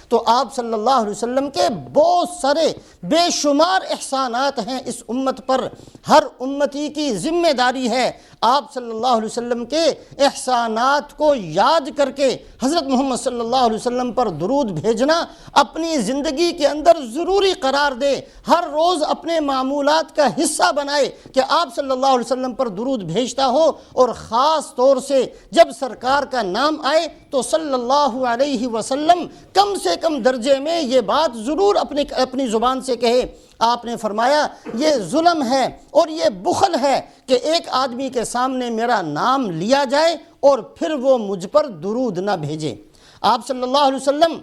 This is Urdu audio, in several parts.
تو آپ صلی اللہ علیہ وسلم کے بہت سارے بے شمار احسانات ہیں اس امت پر۔ ہر امتی کی ذمہ داری ہے آپ صلی اللہ علیہ وسلم کے احسانات کو یاد کر کے حضرت محمد صلی اللہ علیہ وسلم پر درود بھیجنا اپنی زندگی کے اندر ضروری قرار دے، ہر روز اپنے معمولات کا حصہ بنائے کہ آپ صلی اللہ علیہ وسلم پر درود بھیجتا ہو، اور خاص طور سے جب سرکار کا نام آئے تو صلی اللہ علیہ وسلم کم سے کم درجے میں یہ بات ضرور اپنی زبان سے کہے۔ آپ نے فرمایا یہ ظلم ہے اور یہ بخل ہے کہ ایک آدمی کے سامنے میرا نام لیا جائے اور پھر وہ مجھ پر درود نہ بھیجے۔ آپ صلی اللہ علیہ وسلم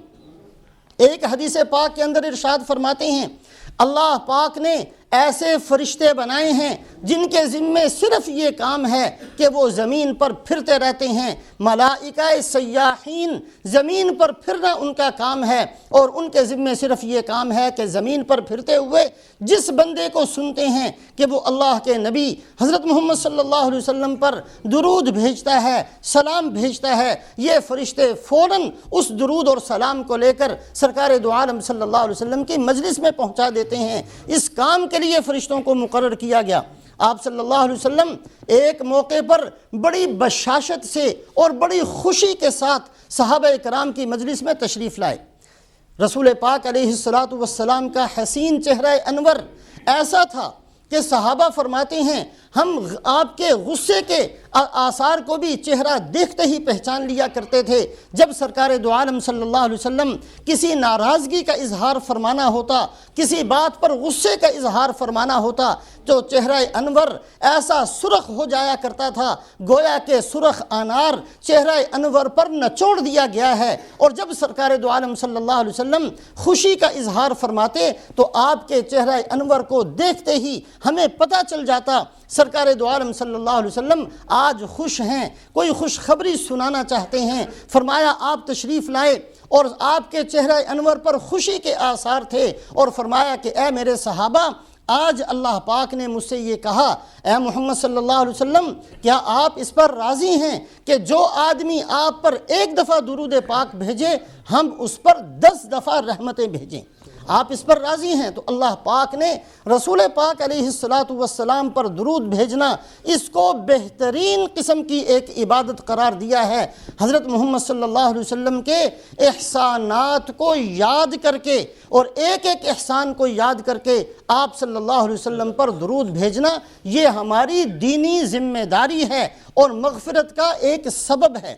ایک حدیث پاک کے اندر ارشاد فرماتے ہیں، اللہ پاک نے ایسے فرشتے بنائے ہیں جن کے ذمے صرف یہ کام ہے کہ وہ زمین پر پھرتے رہتے ہیں۔ ملائکہ سیاحین، زمین پر پھرنا ان کا کام ہے، اور ان کے ذمے صرف یہ کام ہے کہ زمین پر پھرتے ہوئے جس بندے کو سنتے ہیں کہ وہ اللہ کے نبی حضرت محمد صلی اللہ علیہ وسلم پر درود بھیجتا ہے، سلام بھیجتا ہے، یہ فرشتے فوراً اس درود اور سلام کو لے کر سرکار دو عالم صلی اللہ علیہ وسلم کی مجلس میں پہنچا دیتے ہیں۔ اس کام کے لیے فرشتوں کو مقرر کیا گیا۔ آپ صلی اللہ علیہ وسلم ایک موقع پر بڑی بشاشت سے اور بڑی خوشی کے ساتھ صحابہ کرام کی مجلس میں تشریف لائے۔ رسول پاک علیہ السلام کا حسین چہرہ انور ایسا تھا کہ صحابہ فرماتے ہیں ہم آپ کے غصے کے آثار کو بھی چہرہ دیکھتے ہی پہچان لیا کرتے تھے۔ جب سرکار دو عالم صلی اللہ علیہ وسلم کسی ناراضگی کا اظہار فرمانا ہوتا، کسی بات پر غصے کا اظہار فرمانا ہوتا، تو چہرہ انور ایسا سرخ ہو جایا کرتا تھا گویا کہ سرخ انار چہرہ انور پر نچوڑ دیا گیا ہے۔ اور جب سرکار دو عالم صلی اللہ علیہ وسلم خوشی کا اظہار فرماتے تو آپ کے چہرہ انور کو دیکھتے ہی ہمیں پتہ چل جاتا سرکار دو عالم صلی اللہ علیہ وسلم آج خوش ہیں، کوئی خوشخبری سنانا چاہتے ہیں۔ فرمایا آپ تشریف لائے اور آپ کے چہرہ انور پر خوشی کے آثار تھے، اور فرمایا کہ اے میرے صحابہ، آج اللہ پاک نے مجھ سے یہ کہا، اے محمد صلی اللہ علیہ وسلم، کیا آپ اس پر راضی ہیں کہ جو آدمی آپ پر ایک دفعہ درود پاک بھیجے ہم اس پر 10 دفعہ رحمتیں بھیجیں؟ آپ اس پر راضی ہیں؟ تو اللہ پاک نے رسول پاک علیہ السلام پر درود بھیجنا اس کو بہترین قسم کی ایک عبادت قرار دیا ہے۔ حضرت محمد صلی اللہ علیہ وسلم کے احسانات کو یاد کر کے اور ایک ایک احسان کو یاد کر کے آپ صلی اللہ علیہ وسلم پر درود بھیجنا یہ ہماری دینی ذمہ داری ہے اور مغفرت کا ایک سبب ہے۔